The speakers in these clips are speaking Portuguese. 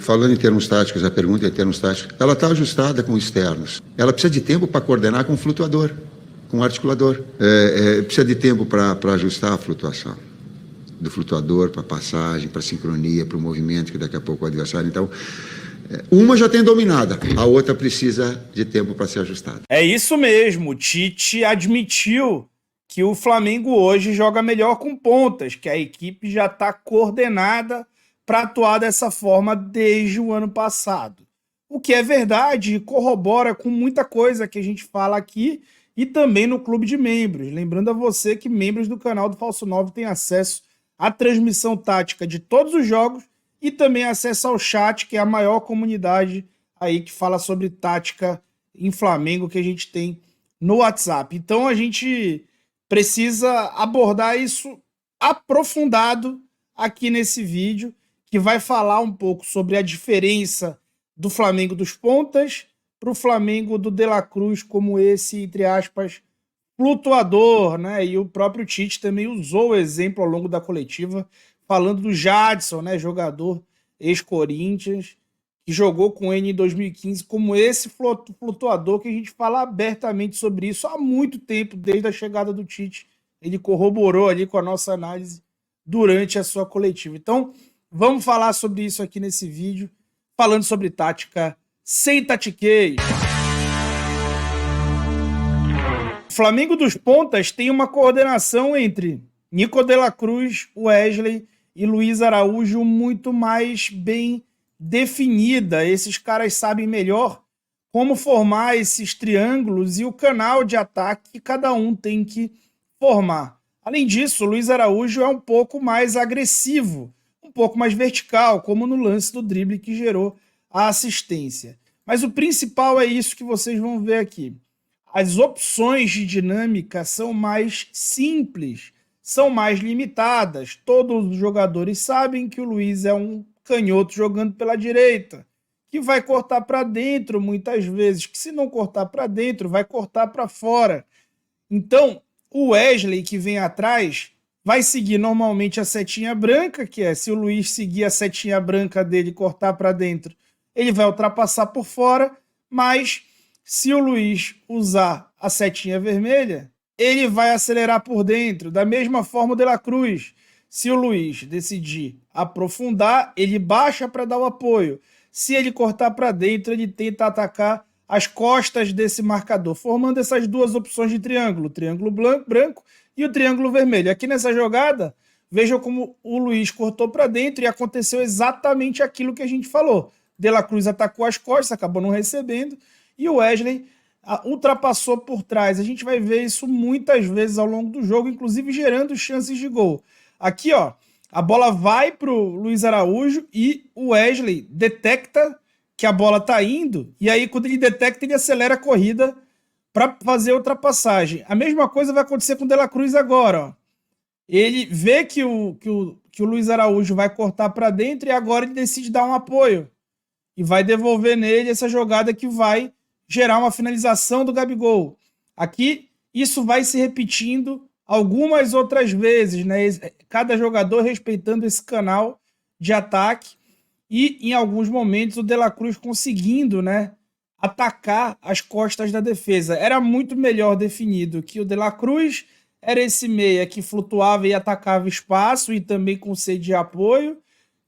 Falando em termos táticos, a pergunta é em termos táticos, ela está ajustada com externos. Ela precisa de tempo para coordenar com o flutuador, com o articulador. Precisa de tempo para ajustar a flutuação do flutuador, para passagem, para sincronia, para o movimento que daqui a pouco o adversário... Então, uma já tem dominada, a outra precisa de tempo para ser ajustada. É isso mesmo, o Tite admitiu que o Flamengo hoje joga melhor com pontas, que a equipe já está coordenada para atuar dessa forma desde o ano passado. O que é verdade e corrobora com muita coisa que a gente fala aqui e também no clube de membros. Lembrando a você que membros do canal do Falso 9 têm acesso à transmissão tática de todos os jogos e também acesso ao chat, que é a maior comunidade aí que fala sobre tática em Flamengo que a gente tem no WhatsApp. Então a gente precisa abordar isso aprofundado aqui nesse vídeo, que vai falar um pouco sobre a diferença do Flamengo dos pontas para o Flamengo do De La Cruz como esse, entre aspas, flutuador, né? E o próprio Tite também usou o exemplo ao longo da coletiva, falando do Jadson, né? Jogador ex-Corinthians, que jogou com ele em 2015, como esse flutuador que a gente fala abertamente sobre isso há muito tempo, desde a chegada do Tite. Ele corroborou ali com a nossa análise durante a sua coletiva. Então, vamos falar sobre isso aqui nesse vídeo, falando sobre tática sem tatiqueio. O Flamengo dos pontas tem uma coordenação entre Nico de la Cruz, Wesley e Luiz Araújo muito mais bem definida. Esses caras sabem melhor como formar esses triângulos e o canal de ataque que cada um tem que formar. Além disso, o Luiz Araújo é um pouco mais agressivo, um pouco mais vertical, como no lance do drible que gerou a assistência. Mas o principal é isso que vocês vão ver aqui. As opções de dinâmica são mais simples, são mais limitadas. Todos os jogadores sabem que o Luiz é um canhoto jogando pela direita, que vai cortar para dentro muitas vezes, que se não cortar para dentro, vai cortar para fora. Então, o Wesley, que vem atrás, vai seguir normalmente a setinha branca, que é, se o Luiz seguir a setinha branca dele e cortar para dentro, ele vai ultrapassar por fora, mas se o Luiz usar a setinha vermelha, ele vai acelerar por dentro. Da mesma forma o De La Cruz. Se o Luiz decidir aprofundar, ele baixa para dar o apoio. Se ele cortar para dentro, ele tenta atacar as costas desse marcador, formando essas duas opções de triângulo, o triângulo branco e o triângulo vermelho. Aqui nessa jogada, vejam como o Luiz cortou para dentro e aconteceu exatamente aquilo que a gente falou. De La Cruz atacou as costas, acabou não recebendo, e o Wesley ultrapassou por trás. A gente vai ver isso muitas vezes ao longo do jogo, inclusive gerando chances de gol. Aqui, ó, a bola vai para o Luiz Araújo e o Wesley detecta que a bola está indo, e aí quando ele detecta, ele acelera a corrida para fazer a ultrapassagem. A mesma coisa vai acontecer com o De La Cruz agora. Ó. Ele vê que o Luiz Araújo vai cortar para dentro e agora ele decide dar um apoio. E vai devolver nele essa jogada que vai gerar uma finalização do Gabigol. Aqui, isso vai se repetindo algumas outras vezes, né? Cada jogador respeitando esse canal de ataque e, em alguns momentos, o De La Cruz conseguindo, né, atacar as costas da defesa. Era muito melhor definido que o De La Cruz era esse meia que flutuava e atacava espaço e também concedia apoio,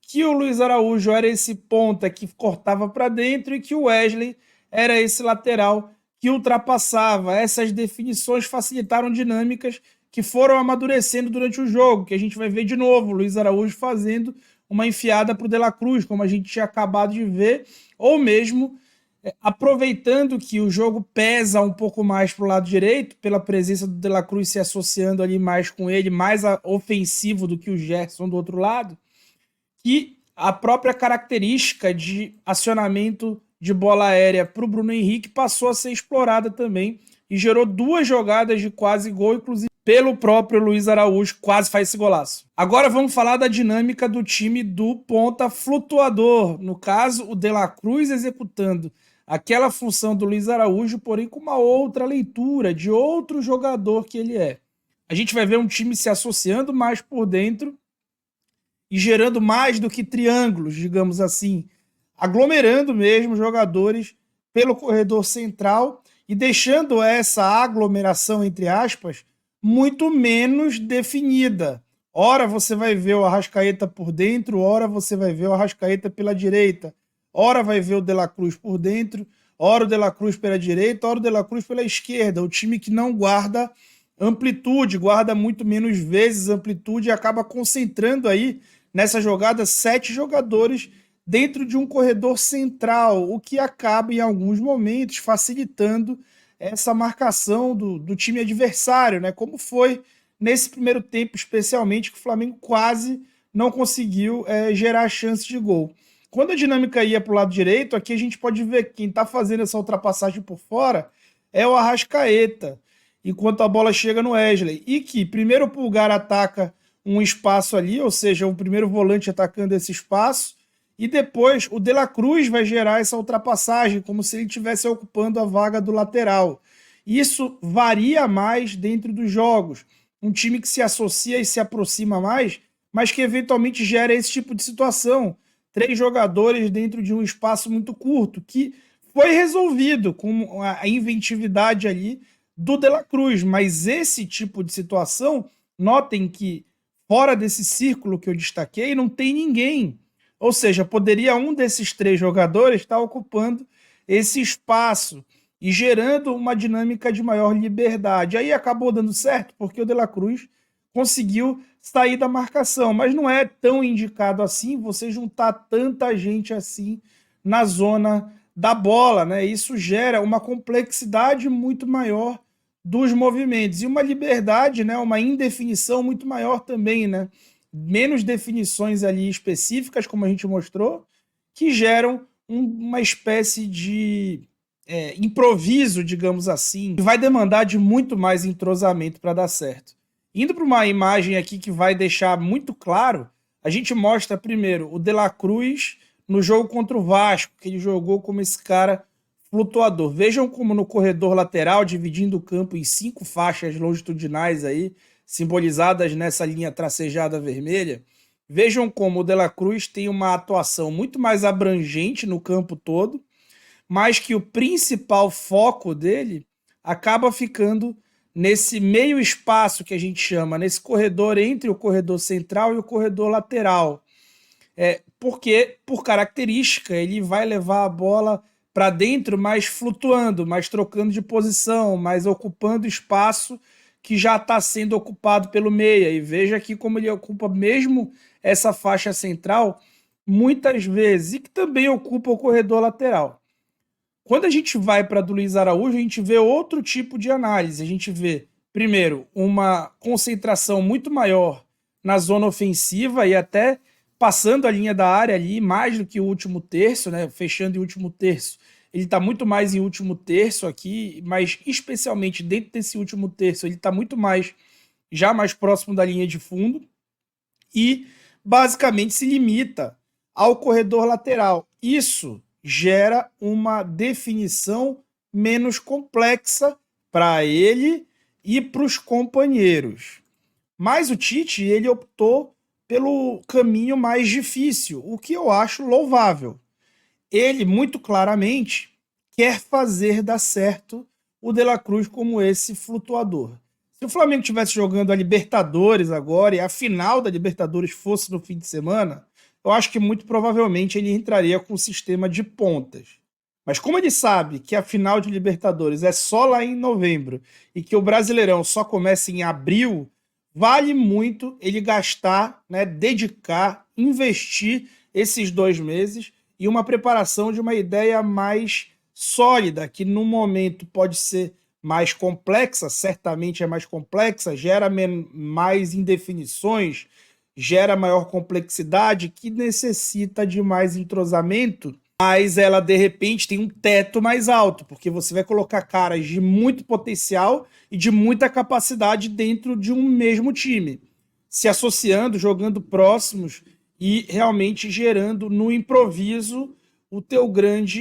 que o Luiz Araújo era esse ponta que cortava para dentro e que o Wesley era esse lateral que ultrapassava. Essas definições facilitaram dinâmicas que foram amadurecendo durante o jogo, que a gente vai ver de novo o Luiz Araújo fazendo uma enfiada para o De La Cruz, como a gente tinha acabado de ver, ou mesmo aproveitando que o jogo pesa um pouco mais para o lado direito, pela presença do De La Cruz se associando ali mais com ele, mais ofensivo do que o Gerson do outro lado, e a própria característica de acionamento de bola aérea para o Bruno Henrique passou a ser explorada também e gerou duas jogadas de quase gol, inclusive pelo próprio Luiz Araújo, quase faz esse golaço. Agora vamos falar da dinâmica do time do ponta flutuador. No caso, o De La Cruz executando aquela função do Luiz Araújo, porém com uma outra leitura de outro jogador que ele é. A gente vai ver um time se associando mais por dentro e gerando mais do que triângulos, digamos assim, aglomerando mesmo jogadores pelo corredor central e deixando essa aglomeração, entre aspas, muito menos definida. Ora você vai ver o Arrascaeta por dentro, ora você vai ver o Arrascaeta pela direita, ora vai ver o De La Cruz por dentro, ora o De La Cruz pela direita, ora o De La Cruz pela esquerda. O time que não guarda amplitude, guarda muito menos vezes amplitude e acaba concentrando aí nessa jogada 7 jogadores dentro de um corredor central, o que acaba em alguns momentos facilitando essa marcação do time adversário, né? Como foi nesse primeiro tempo, especialmente, que o Flamengo quase não conseguiu gerar chance de gol. Quando a dinâmica ia para o lado direito, aqui a gente pode ver que quem está fazendo essa ultrapassagem por fora é o Arrascaeta, enquanto a bola chega no Wesley. E que primeiro o Pulgar ataca um espaço ali, ou seja, o primeiro volante atacando esse espaço, e depois o De La Cruz vai gerar essa ultrapassagem, como se ele estivesse ocupando a vaga do lateral. Isso varia mais dentro dos jogos. Um time que se associa e se aproxima mais, mas que eventualmente gera esse tipo de situação. 3 jogadores dentro de um espaço muito curto, que foi resolvido com a inventividade ali do De La Cruz. Mas esse tipo de situação, notem que fora desse círculo que eu destaquei, não tem ninguém. Ou seja, poderia um desses 3 jogadores estar ocupando esse espaço e gerando uma dinâmica de maior liberdade. Aí acabou dando certo, porque o De La Cruz conseguiu sair da marcação, mas não é tão indicado assim você juntar tanta gente assim na zona da bola, né? Isso gera uma complexidade muito maior dos movimentos e uma liberdade, né? Uma indefinição muito maior também, né? Menos definições ali específicas, como a gente mostrou, que geram uma espécie de improviso, digamos assim, que vai demandar de muito mais entrosamento para dar certo. Indo para uma imagem aqui que vai deixar muito claro, a gente mostra primeiro o De La Cruz no jogo contra o Vasco, que ele jogou como esse cara flutuador. Vejam como no corredor lateral, dividindo o campo em 5 faixas longitudinais aí, simbolizadas nessa linha tracejada vermelha, vejam como o De La Cruz tem uma atuação muito mais abrangente no campo todo, mas que o principal foco dele acaba ficando nesse meio espaço que a gente chama, nesse corredor entre o corredor central e o corredor lateral. Porque, por característica, ele vai levar a bola para dentro, mais flutuando, mais trocando de posição, mais ocupando espaço que já está sendo ocupado pelo meia. E veja aqui como ele ocupa mesmo essa faixa central muitas vezes, e que também ocupa o corredor lateral. Quando a gente vai para do Luiz Araújo, a gente vê outro tipo de análise. A gente vê, primeiro, uma concentração muito maior na zona ofensiva e até passando a linha da área ali, mais do que o último terço, né? Fechando em último terço. Ele está muito mais em último terço aqui, mas especialmente dentro desse último terço, ele está muito mais, já mais próximo da linha de fundo e basicamente se limita ao corredor lateral. Isso gera uma definição menos complexa para ele e para os companheiros. Mas o Tite, ele optou pelo caminho mais difícil, o que eu acho louvável. Ele, muito claramente, quer fazer dar certo o De La Cruz como esse flutuador. Se o Flamengo estivesse jogando a Libertadores agora e a final da Libertadores fosse no fim de semana, eu acho que muito provavelmente ele entraria com o sistema de pontas. Mas como ele sabe que a final de Libertadores é só lá em novembro e que o Brasileirão só começa em abril, vale muito ele gastar, né, dedicar, investir esses 2 meses em uma preparação de uma ideia mais sólida, que no momento pode ser mais complexa, certamente é mais complexa, gera mais indefinições, gera maior complexidade, que necessita de mais entrosamento, mas ela de repente tem um teto mais alto, porque você vai colocar caras de muito potencial e de muita capacidade dentro de um mesmo time, se associando, jogando próximos e realmente gerando no improviso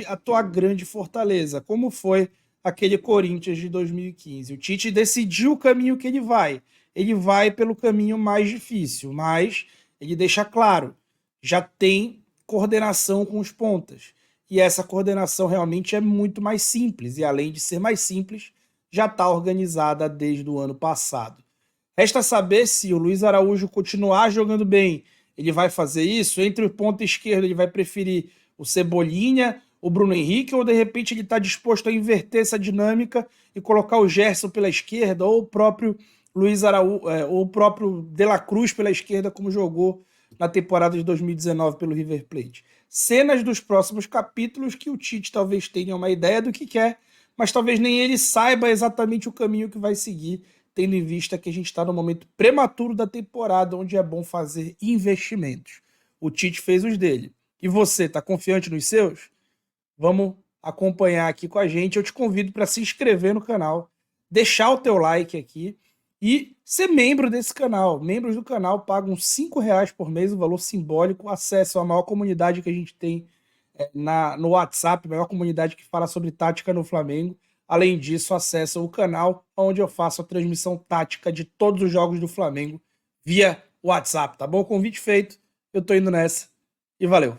a tua grande fortaleza, como foi aquele Corinthians de 2015. O Tite decidiu o caminho que ele vai. Ele vai pelo caminho mais difícil, mas ele deixa claro, já tem coordenação com os pontas. E essa coordenação realmente é muito mais simples. E além de ser mais simples, já está organizada desde o ano passado. Resta saber se o Luiz Araújo continuar jogando bem, ele vai fazer isso. Entre o ponta esquerdo, ele vai preferir o Cebolinha, o Bruno Henrique, ou de repente ele está disposto a inverter essa dinâmica e colocar o Gerson pela esquerda, ou o próprio Luiz Araújo, ou o próprio De La Cruz pela esquerda, como jogou na temporada de 2019 pelo River Plate. Cenas dos próximos capítulos que o Tite talvez tenha uma ideia do que quer, mas talvez nem ele saiba exatamente o caminho que vai seguir, tendo em vista que a gente está no momento prematuro da temporada, onde é bom fazer investimentos. O Tite fez os dele. E você, está confiante nos seus? Vamos acompanhar aqui com a gente. Eu te convido para se inscrever no canal, deixar o teu like aqui e ser membro desse canal. Membros do canal pagam R$5 por mês, um valor simbólico, acesso à maior comunidade que a gente tem no WhatsApp, a maior comunidade que fala sobre tática no Flamengo. Além disso, acessa o canal onde eu faço a transmissão tática de todos os jogos do Flamengo via WhatsApp, tá bom? Convite feito, eu tô indo nessa e valeu!